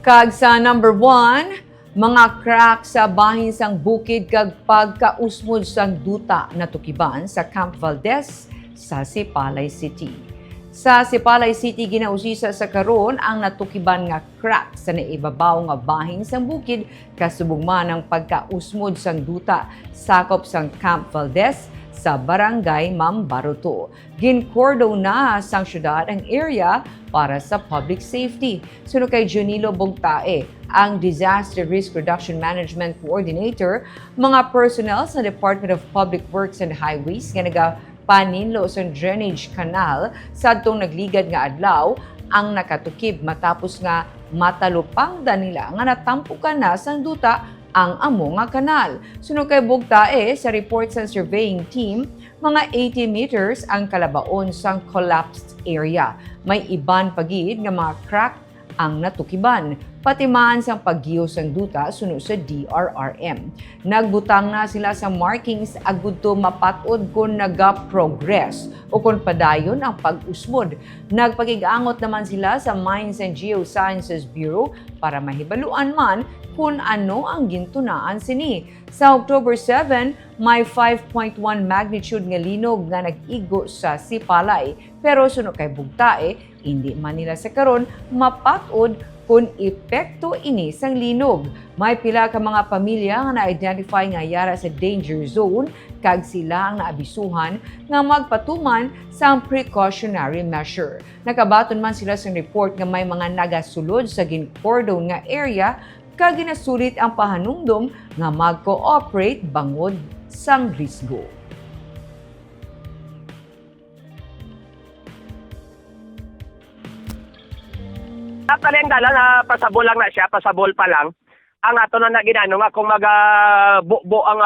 Kag sa number 1, mga crack sa bahin sang bukid kag pagka-usmod sang duta natukiban sa Camp Valdez sa Sipalay City. Sa Sipalay City ginausisa sa karon ang natukiban nga crack sa naibabaw nga bahin sang bukid kasubong man ang pagka-usmod sang duta sakop sang Camp Valdez sa Barangay Mambaruto. Ginkordo na sang syudad ang area para sa public safety. Sunod kay Junilo Bongtae, ang Disaster Risk Reduction Management Coordinator, mga personnel sa Department of Public Works and Highways nga nagapaninlo sa drainage canal sa atong nagligad nga adlaw ang nakatukib matapos nga matalupang nila nga natampukan na sang duta ang amo nga kanal. Sunod kay Bugtae, sa report sa surveying team, mga 80 meters ang kalabaon sang collapsed area. May iban pagid nga mga crack ang natukiban. Pati man sang paggiyo sang duta sunod sa DRRM. Nagbutang na sila sa markings agud to mapatod kung naga-progress o kung padayon ang pag-usmod. Nagpakig-angot naman sila sa Mines and Geosciences Bureau para mahibaluan man kung ano ang gintunaan sini. Sa October 7, may 5.1 magnitude nga linog nga nag-igo sa Sipalay. Pero sunod kay Bugtae, hindi man nila sa karon mapatod kung epekto ini sang linog. May pila ka mga pamilya nga na-identify nga yara sa danger zone kag sila ang naabisuhan nga magpatuman sa precautionary measure. Nakabaton man sila sa report nga may mga nagasulod sa ginkordo nga area kag ginasulit ang pahanumdom nga mag-cooperate bangod sang risgo. Actually, ang dala na pasabol lang na siya, pasabol pa lang. Ang ato na naginano nga kung mag-buo ang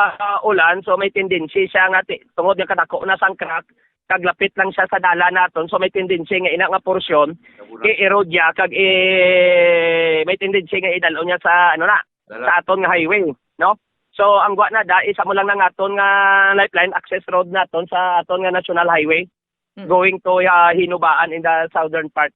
ulan, so may tendency siya nga tungod yung kadako na sang crack, kaglapit lang siya sa dala naton, so may tendency nga ina nga porsyon i-erode niya kag may tendency nga idalo niya sa sa aton nga highway, no? So ang gwa na da isa mo lang ng aton nga lifeline access road naton sa aton nga national highway going to Hinubaan in the southern part.